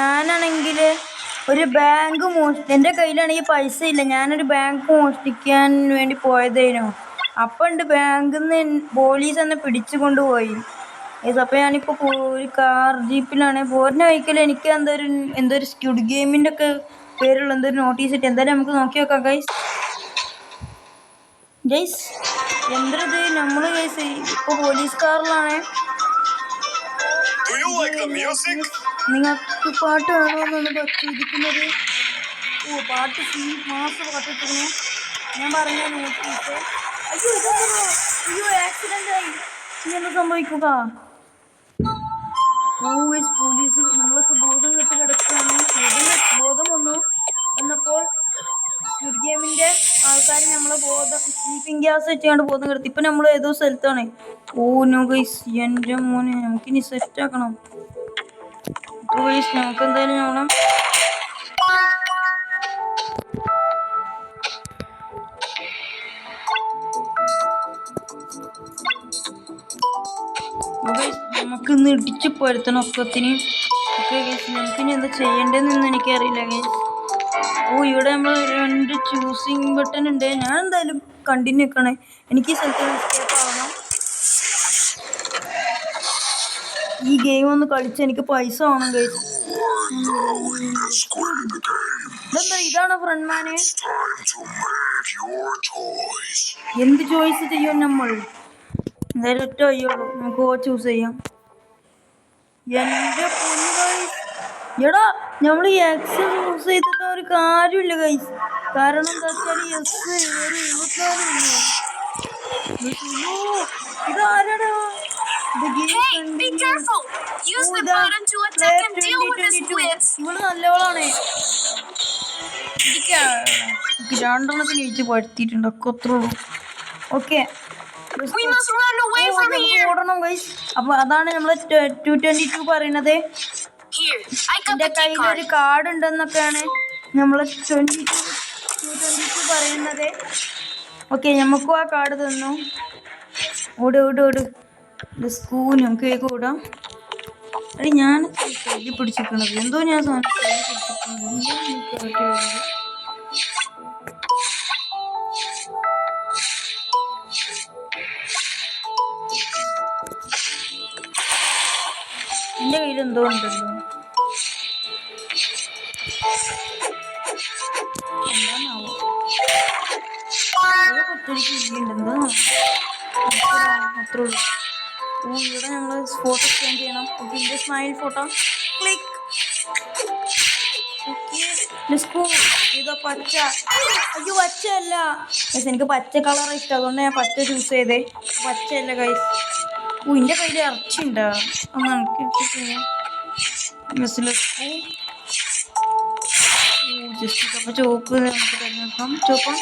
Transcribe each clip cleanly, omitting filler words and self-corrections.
ഞാനാണെങ്കിൽ ഒരു ബാങ്ക് എൻ്റെ കയ്യിലാണെങ്കിൽ പൈസ ഇല്ല. ഞാനൊരു ബാങ്ക് മോഷ്ടിക്കാൻ വേണ്ടി പോയതേനു. അപ്പം ഉണ്ട് ബാങ്കിൽ നിന്ന് പോലീസ് എന്നെ പിടിച്ചു കൊണ്ടുപോയി. അപ്പം ഞാനിപ്പോൾ ഒരു കാർ ജീപ്പിലാണ് പോരുന്ന വഴിക്കൽ. എനിക്ക് എന്തോ ഒരു സ്ക്വിഡ് ഗെയിമിൻ്റെ ഒക്കെ പേരുള്ള എന്തൊരു നോട്ടീസ് ഇട്ട്. എന്തായാലും നമുക്ക് നോക്കി നോക്കാം ഗൈസ്. എന്തത് നമ്മൾ ഗൈസ് ഇപ്പോൾ പോലീസ് കാറിലാണ്. നിങ്ങൾക്ക് പാട്ട് വേണമെന്നാണ് ചോദിക്കുന്നത്. പാട്ട് മാസം പാട്ടിട്ടിരുന്നു. ഞാൻ പറഞ്ഞ നോട്ടീസ്. ആക്സിഡന്റ് ആയി. ഇനി എന്താ സംഭവിക്കുക? പോലീസ് നമ്മളൊക്കെ ബോധം കെട്ട് കിടക്കുകയാണ്. ബോധം വന്നു എന്നപ്പോൾ സ്ക്വിഡ് ഗെയിമിന്റെ ആൾക്കാർ നമ്മളെ സ്ലീപ്പിംഗ് ഗ്യാസ് വെച്ചുകൊണ്ട് ബോധം കെടുത്തി. ഇപ്പൊ നമ്മൾ ഏതോ സ്ഥലത്താണ്. നോ ഗൈസ്, എൻ്റെ മോനെ നമുക്കിനി സെറ്റ് ആക്കണം. നമുക്ക് എന്തായാലും നോക്കണം. നമുക്കിന്ന് ഇടിച്ചു പോരുത്തണം ഒക്കത്തിന്. ഓക്കെ ഗൈസ്, നമുക്കിനി എന്താ ചെയ്യേണ്ടതെന്ന് എനിക്കറിയില്ല ഗൈസ്. ഇവിടെ നമ്മൾ 2 ചൂസിങ് ബട്ടൺ ഉണ്ട്. ഞാൻ എന്തായാലും കണ്ടിന്യൂ നിൽക്കണേ. എനിക്ക് ഈ സ്ഥലത്ത് എസ്കേപ്പ് ആവണം. ഈ ഗെയിം ഒന്ന് കളിച്ച് എനിക്ക് പൈസ വേണം ഗൈസ്. ഇതെന്താ, ഇതാണ് ഫ്രണ്ട്മാനെ? എന്ത് ചോയ്സ് ചെയ്യും നമ്മൾ? എന്തായാലും ഒറ്റ വയ്യുള്ളൂ, നമുക്ക് ചൂസ് ചെയ്യാം. എൻ്റെ പൊന്നു ഗൈസ്, എടാ നമ്മൾ ഈ എക്സ് ചൂസ് ചെയ്തിട്ട് ഒരു കാര്യമില്ല ഗൈസ്. കാരണം എന്താ വെച്ചാൽ എസ് ഒരു 24 ഇതാരടാ? ഇവള് നല്ലവളാണ്. എനിക്ക് 2 എണ്ണത്തിന് ജയിച്ച് പടുത്തിട്ടുണ്ട്. ഒക്കെ അത്രേ ഉള്ളൂ. ഓക്കെ, ഓടണം ഗൈസ്. അപ്പൊ അതാണ് നമ്മള് 222 പറയണത്. എന്റെ കയ്യിൽ ഒരു കാർഡ് ഉണ്ടെന്നൊക്കെയാണ് നമ്മള് 222 പറയുന്നത്. ഓക്കെ, നമുക്കും ആ കാർഡ് തന്നു. ഓട് നമുക്ക് വേഗം ഓടാം. അടി ഞാൻ കയ്യിൽ പിടിച്ചിരിക്കണത് എന്തോ ഞാൻ കയ്യിൽ പിടിച്ചിരിക്കുന്നത്. എൻ്റെ കയ്യിൽ എന്തോ ഉണ്ടല്ലോ. എന്താണാവോ? കുത്തിരിക്കുന്നുണ്ട്. അത്രേ ഉള്ളൂ. ഇവിടെ നമ്മൾ ഫോട്ടോ സ്കാൻ ചെയ്യണം. ഓക്കെ, ഇതിൻ്റെ സ്മൈൽ ഫോട്ടോ ക്ലിക്ക്. ഇതാ പച്ച. അയ്യോ, പച്ചയല്ല ഗൈസ്, എനിക്ക് പച്ച കളർ ഇഷ്ടം. അതുകൊണ്ട് ഞാൻ പച്ച ചൂസ് ചെയ്തേ. പച്ചയല്ല ഗൈസ്. എൻ്റെ കയ്യിൽ ഇറച്ചിണ്ടാ. ഒന്ന് ജസ്റ്റ് അപ്പോൾ ചുവപ്പ് നമുക്ക് തിരഞ്ഞെടുക്കാം. ചുവപ്പം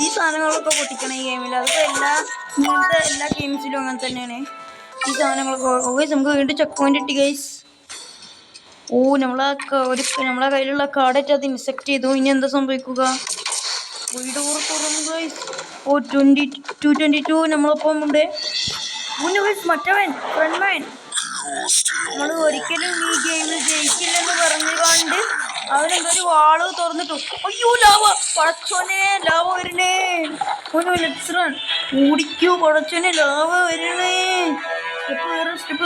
ഈ സാധനങ്ങളൊക്കെ പൊട്ടിക്കണം ഈ ഗെയിമിൽ. അതിപ്പോൾ ഇങ്ങനത്തെ എല്ലാ ഗെയിംസിലും അങ്ങനെ തന്നെയാണ് ഈ സാധനങ്ങളൊക്കെ. ഗൈസ്, നമുക്ക് വീണ്ടും ചെക്ക് പോയിന്റ് കിട്ടി ഗൈസ്. നമ്മളെ കയ്യിലുള്ള കാർഡായിട്ട് അത് ഇൻസെക്ട് ചെയ്തു. ഇനി എന്താ സംഭവിക്കുക? ഡോർ തുറന്നു ഗൈസ്. 222 നമ്മളൊപ്പം ഉണ്ട്. മറ്റവൻ ഫ്രണ്ട്മാൻ. നമ്മൾ ഒരിക്കലും ഈ ഗെയിമിൽ ജയിക്കില്ലെന്ന് പറഞ്ഞുകൊണ്ട് അവനെന്തൊരു വാള് തുറന്നിട്ടു. അയ്യോ, ലാവ! പടച്ചോനെ, ലാവ വരണേ. ഓടിക്കൂ പടച്ചോനെ, ലാവ വരണേ. സ്റ്റെപ്പ്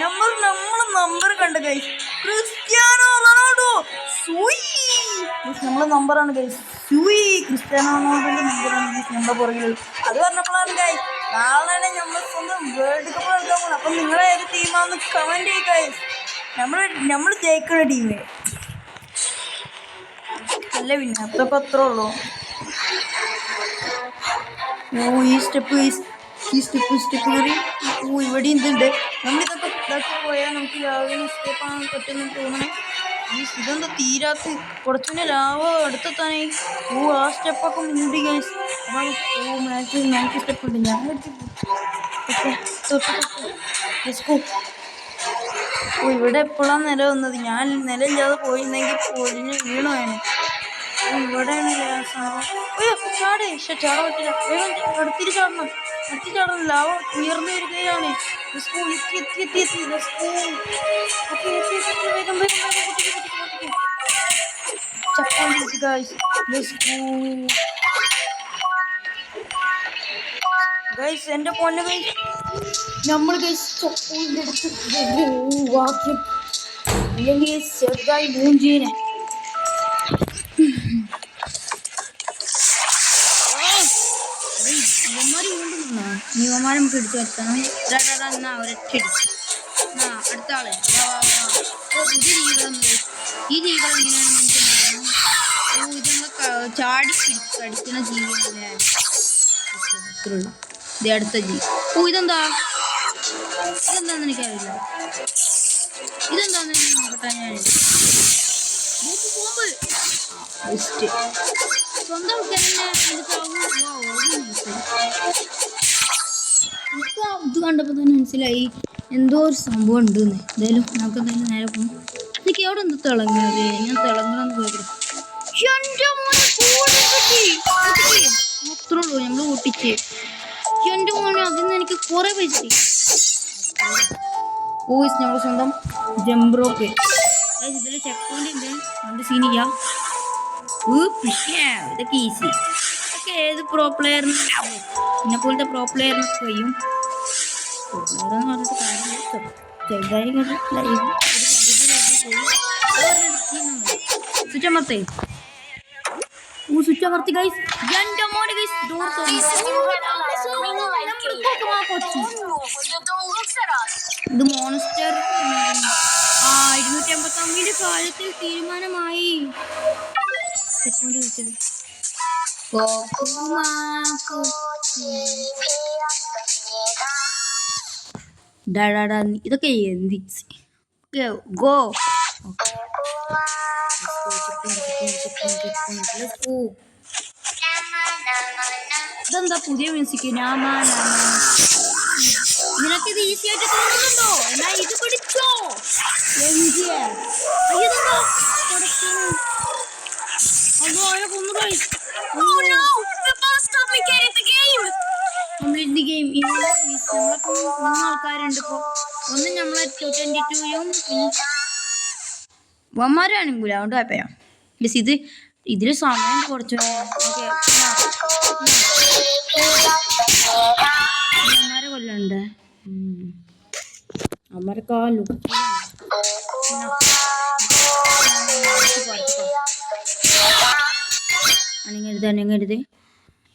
നമ്മൾ നമ്പർ കണ്ട ഗൈസ്. Cristiano Ronaldo. നമ്മളെ നമ്പറാണ് ഗൈസ്. ക്രിസ്ത്യാനോ റൊണാൾഡോന്റെ നമ്പറാണ് ഗൈസ് നമ്മുടെ പുറകിൽ. അത് പറഞ്ഞപ്പോഴാണ് ഗൈസ് നാളെ നമ്മൾ സ്വന്തം വേൾഡ് കപ്പ് കളിക്കാൻ പോകണം. അപ്പം നിങ്ങളെ ഏത് ടീമാണെന്ന് കമന്റ് ചെയ്യുക ഗൈസ്. നമ്മൾ ജയിക്കുന്ന ടീമ് അല്ല, പിന്നെ അതൊക്കെ അത്രേ ഉള്ളൂ. ഈ സ്റ്റെപ്പ് കയറി. ഇവിടെ എന്തുണ്ട്? നമ്മളിതൊക്കെ പോയാൽ നമുക്ക് ലാവിൽ എസ്കേപ്പ് ആകാൻ പറ്റുമെന്ന് തോന്നണേ. ഇതെന്താ തീരാത്ത? കുറച്ചുകൂടെ ലാവ് അടുത്തെത്താനേ. ആ സ്റ്റെപ്പൊക്കെ മുൻപി ഗൈസ്. മാച്ച് സ്റ്റെപ്പ് ഉണ്ട്. ഞാൻ ഇവിടെ എപ്പോഴാണ് നില വന്നത്? ഞാൻ നിലയില്ലാതെ പോയിരുന്നെങ്കിൽ പൊളിഞ്ഞ് വീണു വേണം. ഇവിടെയാണ് ചാടാൻ പറ്റില്ല. വേഗം അടുത്തിരി ചാടണം. ലാവ ഉയർന്നു വരികയാണ്. Let's go. എത്തി. Let's go. Okay, വേഗം പൊട്ടിക്ക്. ചപ്പാത്തി guys. Let's go. Guys, എന്റെ പൊന്നു guys. നമ്മൾ guys ചപ്പാത്തിൻ്റെ അടുത്ത് വാക്യം ഇല്ലെങ്കിൽ ചെറുതായി മൂഞ്ചീനെ. നീവന്മാരെ നമുക്ക് എടുത്തു വെക്കണം. എന്നാ ഒരൊറ്റടി. അടുത്ത ആള് പുതിയ ജീവിതം. ഈ ജീവിതം എങ്ങനെയാണെന്ന് എനിക്ക് അറിയണം. ഇത് നമ്മൾ ചാടി കടിക്കുന്ന ജീവിതല്ലേ. അത്രയുള്ളൂ. ഇത് അടുത്ത ജീവി. ഇതെന്താന്ന് എനിക്കറിയില്ല. ഇതെന്താന്ന് നോക്കട്ടെ. ഞാൻ സ്വന്തം ഇത് കണ്ടപ്പോ തന്നെ മനസ്സിലായി എന്തോ ഒരു സംഭവം ഉണ്ടെന്ന്. എന്തായാലും നമുക്ക് എന്തായാലും നേരെ പോകും. എനിക്ക് എവിടെ എന്ത് തിളങ്ങുന്നത്? ഞാൻ തിളങ്ങണമെന്ന് പോയത് അത്രേ ഉള്ളൂ. നമ്മള് പൊട്ടിച്ച് എന്റെ മോനെ അതിന്ന് എനിക്ക് കുറെ പൈസ കിട്ടി. ഞങ്ങൾ സ്വന്തം ജംബ്രോക്ക് ഇതില് ചെക്ക് പോയിന്റ് ഉണ്ട്. അതുകൊണ്ട് സീനില്ല. ഇതൊക്കെ ഈസി. ഇതൊക്കെ ഏത് പ്രോ പ്ലെയറിന് എന്നെ പോലത്തെ പ്രോ പ്ലെയറിനൊക്കെ കഴിയും. പ്രോ പ്ലെയർ എന്ന് പറഞ്ഞിട്ട് കാര്യമില്ല. ചെറുതായി സ്വിച്ച് അമർത്തേ. സ്വിച്ച് അമർത്തി ഗൈസ്. എന്റെ മോനെ ഗൈസ് ഡോർ ഇത് മോൺസ്റ്റർ 259 കാലത്തിൽ തീരുമാനമായി. ഇതൊക്കെ എന്ത് ഗോ. ഇതെന്താ പുതിയ മ്യൂസിക്? നിനക്കിത് ഈസി ആയിട്ട് തോന്നുന്നുണ്ടോ? എന്നാ ഇത് പിടിച്ചോ. ആൾക്കാരുണ്ട് ഇപ്പൊ. ഒന്ന് നമ്മളെ 222യും വന്മാരാണെങ്കില അതുകൊണ്ട് കുഴപ്പമില്ല. പ്ലീസ് ഇതില് സമയം കുറച്ചു. അമ്മമാരെ കൊല്ലണ്ട്. അമ്മരൊക്കെ അനങ്ങരുത്.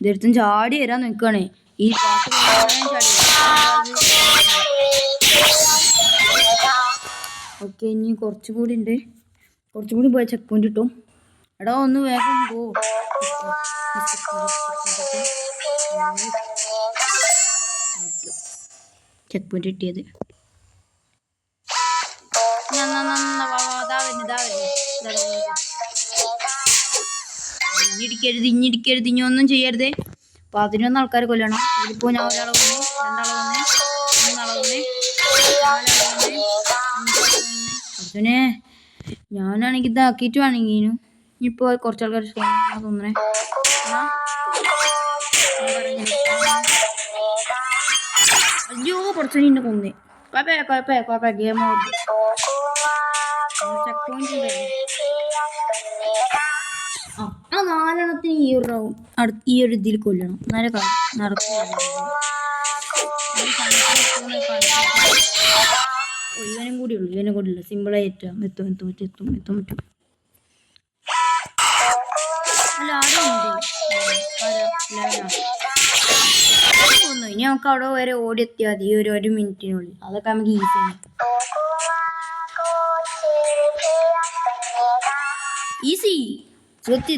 ഇതെടുത്തും ചാടി വരാൻ നിൽക്കണേ. ഈ പാട്ട് ഓക്കെ. ഇനി കുറച്ചും കൂടി ഉണ്ട്. കുറച്ചും കൂടി പോയി ചെക്ക് പോയിന്റ് കിട്ടും. എടാ ഒന്ന് വേഗം പോ. ചെക്ക് പോയിന്റ് കിട്ടിയത്. ഇഞ്ഞിടിക്കരുത്. ഇനി ഒന്നും ചെയ്യരുത്. 11 ആൾക്കാരെ കൊല്ലണം. ഇതിപ്പോ ഞാൻ ഒരാളെ കൊന്നു, 2 ആളെ കൊന്നേ, 3 ആളെ കൊന്നേ, 4 ആളെ കൊന്നേ, 5 ആളെ കൊന്നേ. അതിനെ ഞാനാണെങ്കിൽ ഇതാക്കിയിട്ട് വേണമെങ്കിലും ഇപ്പൊ കുറച്ചാൾക്കാർ തോന്നണേ. അയ്യോ കുറച്ചു എന്നെ കൊന്നേ. കുഴപ്പമില്ല. ഗെയിം ചെക്ക് പോയിന്റ് ആ 4 എണ്ണത്തിന് ഈ ഒരു ഇതിൽ കൊല്ലണം. എന്നാലും നടക്കും. ഇവനും കൂടി ഉള്ളു. ഇവനെ കൂടില്ല. സിമ്പിളായിട്ട് എത്തും. അല്ല ആരും ഇനി നമുക്ക് അവിടെ വരെ ഓടിയെത്തിയാൽ മതി. ഒരു മിനിറ്റിനുള്ളിൽ. അതൊക്കെ നമുക്ക് ഈസിയാണ്. Easy okay.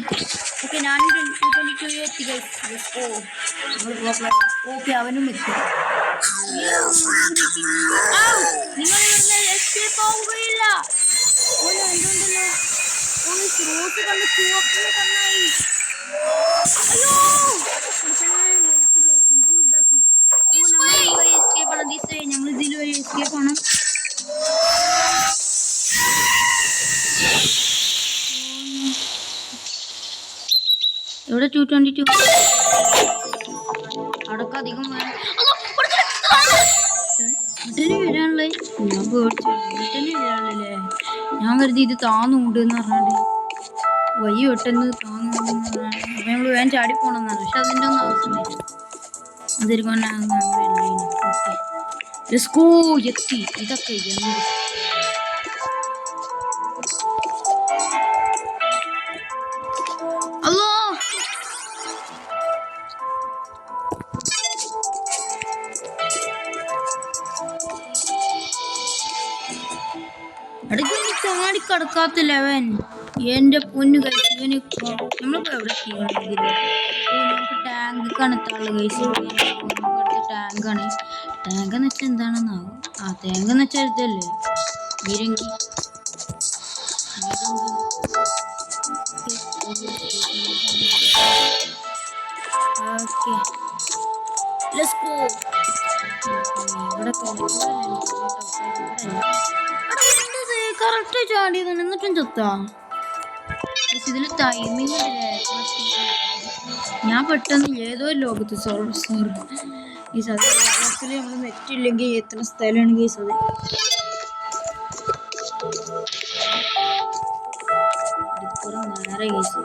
ഞാൻ 222 എത്തി ഗൈസ്. ഓക്കെ അവനും എത്തി. നിങ്ങൾ ഇവിടുന്ന് എസ്കേപ്പ് ആവുകയില്ല. എന്തുണ്ടല്ലോ റോസ് കണ്ട് ചുവപ്പിന് കണ്ണായി. എസ്കേപ്പ് ആണ്. ഞങ്ങൾ ഇതിൽ വരെ എസ്കേപ്പ് ആണ്. ഇവിടെ 222 അടക്കം അധികം വീട്ടിന് വരാനുള്ളേ ഞാൻ പേടിച്ചു വീട്ടിന് വരാനുള്ളല്ലേ ഞാൻ കരുതി ഇത് താന്നുണ്ട് എന്ന് പറഞ്ഞാണ്ട് വയ്യ വെട്ടെന്ന് താന്നുണ്ടെന്ന് പറഞ്ഞാൽ അപ്പൊ നമ്മള് വേഗം ചാടിപ്പോണെന്നാണ് പക്ഷെ അതിൻ്റെ ഒന്നും ആവശ്യമില്ല അതിരിക്കൊണ്ട് അങ്ങനെയല്ലേ ഓക്കെ സ്കൂ എത്തി ഇതൊക്കെ എന്ത് അല്ലോ ഇടയ്ക്ക് ചാടിക്കടക്കാത്ത ലെവൻ എന്റെ പൊന്നു കഴിച്ചു ഇവന് നമ്മളിപ്പോ എവിടെ നമുക്ക് ടാങ്ക് കണത്താള് കഴിച്ചു ടാങ്കാണ് ടാങ്ക് എന്ന് വെച്ചാൽ എന്താണെന്നാവും ആ തേങ്ങ എന്ന് വെച്ചാൽ ഇതല്ലേ ബീരങ്കി ഓക്കെ ലെറ്റ്സ് ഗോ കറക്റ്റ് ചാടിയതാണ് എന്നിട്ടും ചത്താ ഇതിൽ ടൈമിങ് ഞാൻ പെട്ടെന്ന് ഏതോ ലോകത്ത് സോറി ഈ സദ്യത്തിൽ നമ്മൾ നെറ്റില്ലെങ്കിൽ എത്തുന്ന സ്ഥലമാണ് ഈ സദ്യ നേരെ കേസ്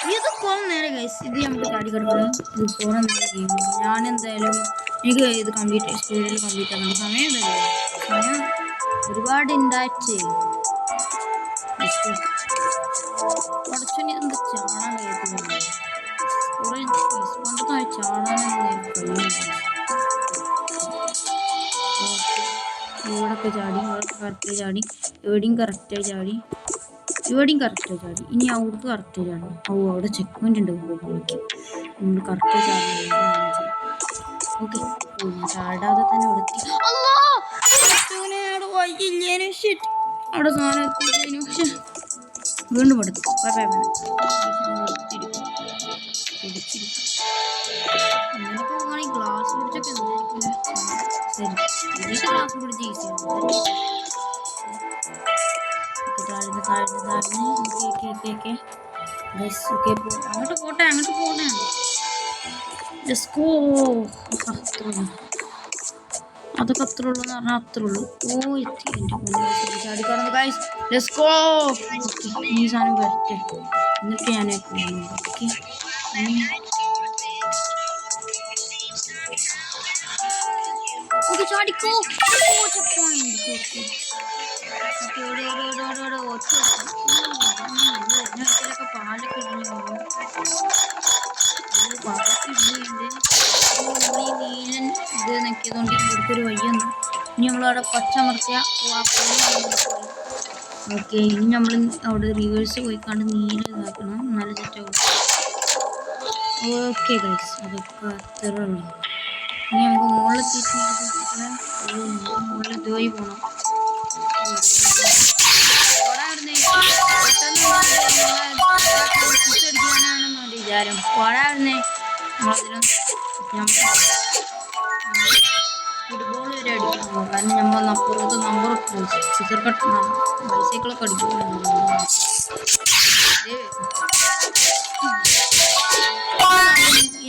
ഇത് കുറെ നേരം കേസ് ഇത് നമുക്ക് ചാടി കിടക്കണം ഇത് കുറെ നേരം ഗെയിം ഞാൻ എന്തായാലും എനിക്ക് ഇത് കംപ്ലീറ്റ് സ്പീഡിൽ കംപ്ലീറ്റ് ആക്കണം സമയം സമയം ഒരുപാട് ഉണ്ടായിട്ട് കുറച്ചുകൂടി എന്ത് ചാടാൻ കഴിയുന്നുണ്ട് കുറെ കൊണ്ടൊക്കെ ചാടാനൊന്നും കഴിയുന്നില്ല ഇവിടൊക്കെ ചാടി ഇവിടെ കറക്റ്റ് ചാടി എവിടെയും കറക്റ്റായി ചാടി ഇവിടെയും കറക്റ്റായി ചാടി ഇനി അവിടേക്ക് കറക്റ്റ് ചാടും അവിടെ ചെക്ക് പോയിന്റ് ഉണ്ട് നമ്മൾ കറക്റ്റ് ചാടും ഓക്കെ ചാടാതെ തന്നെ അവിടെ എത്തി അവിടെ സാധനം എത്തിയതിനു പക്ഷെ വീണ്ടും എടുത്തു അങ്ങനെ പോവുകയാണെങ്കിൽ ഗ്ലാസ് പിടിച്ചൊക്കെ എന്തായിരിക്കില്ല ശരി ഇതിട്ട് ഗ്ലാസ് പിടിച്ച് ഈസിയാണ് താഴ്ന്ന് അങ്ങോട്ട് പോട്ടെ അതൊക്കെ അത്ര ഉള്ളൂ എന്ന് പറഞ്ഞാൽ അത്ര ഉള്ളൂ ഓ എത്തി എൻ്റെ ചാടി കറന്ന് ഗൈസ് ലെറ്റ്സ് ഗോ ഈ സാധനം വരട്ടെ എന്നിട്ട് ഞാൻ ഓക്കെ ചാടിക്കോ പാലൊക്കെ നീലൻ ഇത് നിൽക്കിയതുകൊണ്ട് ഇവിടുത്തൊരു വഴിയൊന്നു ഇനി നമ്മളവിടെ പച്ചമർത്തിയ ഓക്കെ ഇനി നമ്മൾ അവിടെ റിവേഴ്സ് പോയിക്കാണ്ട് നീല ഇതാക്കണം നല്ല സെറ്റാവും ഓക്കെ ഗൈസ് അതൊക്കെ അത്ര ഉള്ളു ഇനി നമുക്ക് മുകളിലെത്തിയിട്ട് മുകളിൽ ഇതുവഴി പോകണം അടിക്കാനാണെന്ന് വിചാരം പോടായിരുന്നേ നമ്മളതിലും ഫുട്ബോൾ വരെ അടിക്കണം കാരണം നമ്മൾ അപ്പുറത്ത് നമ്പർ സിസർ കട്ട് ബൈസൈക്കിളൊക്കെ അടിക്കും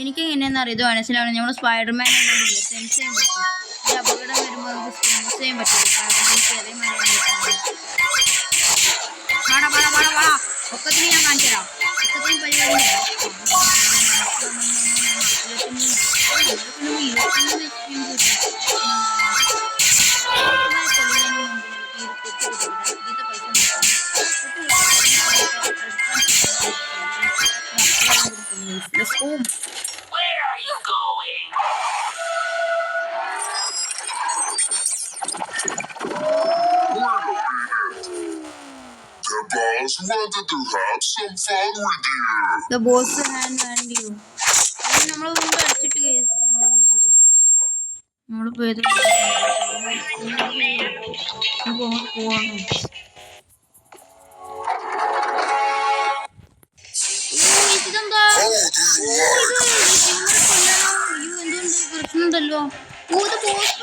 എനിക്ക് എങ്ങനെയാണെന്ന് അറിയാം ഇത് മനസ്സിലാവണം നമ്മൾ സ്പൈഡർമാൻ സെൻസ് ചെയ്യാൻ പറ്റും ഈ അപകടം വരുമ്പോൾ നമുക്ക് സെൻസ് ചെയ്യാൻ പറ്റില്ല അതേമാതിരി ഒക്കത്തിന് ഞാൻ കാണിച്ചു തരാം ഒക്കത്തിന് പരിപാടി Where are you going? The boss wanted to have some fun with you. The boss and you. നമ്മൾ വീണ്ടും അടിച്ചിട്ട് കേസ് നമ്മൾ പോയത് പോവാണ് ഇതെന്താ പ്രശ്നമുണ്ടല്ലോ ഓ ഇത് ബോസ്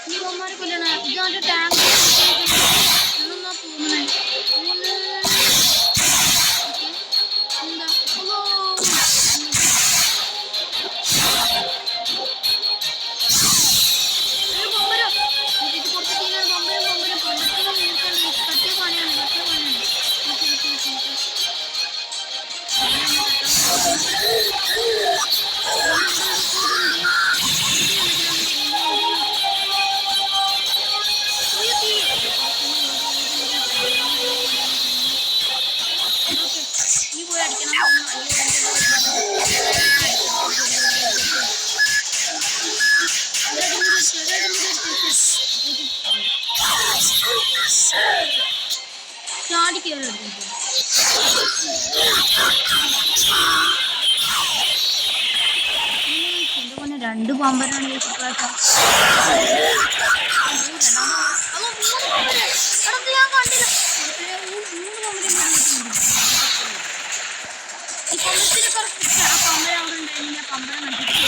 ജീവന്മാരെ കൊല്ലണ ഇതാണ്ട് ടാങ്ക് എന്നാ തോന്നണേ എന്താ ചാടി കയറി എന്റെ പോലെ 2 പാമ്പരാണ് ഞാൻ കണ്ടില്ല. ഈ കൊമ്പത്തിന് കുറച്ച് ആ പമ്പര അവിടെ ഉണ്ടായിരുന്നു. ഞാൻ പമ്പര നട്ടിട്ട്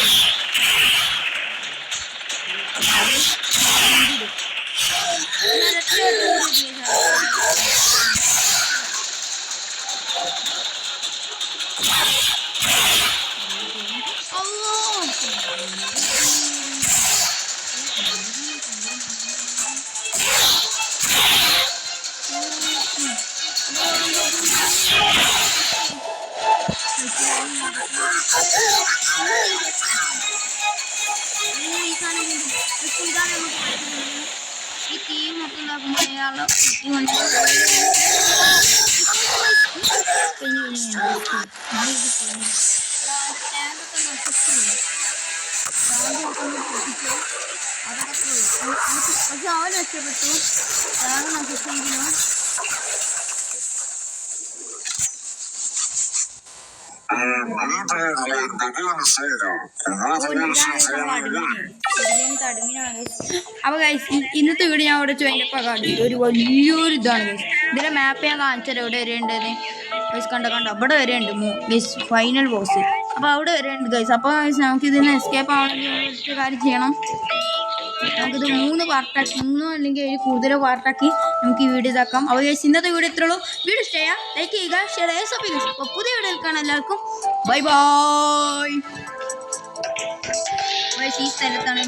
ഈ തീ മൊത്തം ഉണ്ടാക്കുമ്പോൾ അയാളെ പക്ഷെ അവൻ രക്ഷപ്പെട്ടു. അയാൾ നശിച്ചെങ്കിലും അപ്പൊ ഗൈസ് ഇന്നത്തെ വീഡിയോ ഞാൻ ഇവിടെ ചോദിച്ചപ്പോൾ കാണിച്ചു ഒരു വലിയൊരു ഇതാണ് ഗൈസ്. ഇതിന്റെ മാപ്പ് ഞാൻ കാണിച്ചത് എവിടെ വരെ ഉണ്ടെന്ന് ഗൈസ്. കണ്ട അവിടെ വരെ ഉണ്ട് ഗൈസ് ഫൈനൽ ബോസ്. അപ്പൊ അവിടെ വരെ ഉണ്ട് ഗൈസ്. അപ്പൊ ഗൈസ് നമുക്ക് ഇതിന് എസ്കേപ്പ് ആവണമെങ്കിൽ കാര്യം ചെയ്യണം. നമുക്കിത് 3 പാർട്ടാക്കി 3 അല്ലെങ്കിൽ 7 കൂടുതലോ പാർട്ടാക്കി നമുക്ക് ഈ വീഡിയോ ഇതാക്കാം. അപ്പോൾ ഗൈസ് ഇന്നത്തെ വീഡിയോ ഇത്രയുള്ളൂ. വീഡിയോ ഇഷ്ടമായ ലൈക്ക് ചെയ്യുക, ഷെയർ ചെയ്യുക, സബ്സ്ക്രൈബ് ചെയ്യുക. അപ്പോൾ പുതിയ വീഡിയോ കാണാൻ എല്ലാവർക്കും ബൈ ബൈ. ഈ സ്ഥലത്താണ്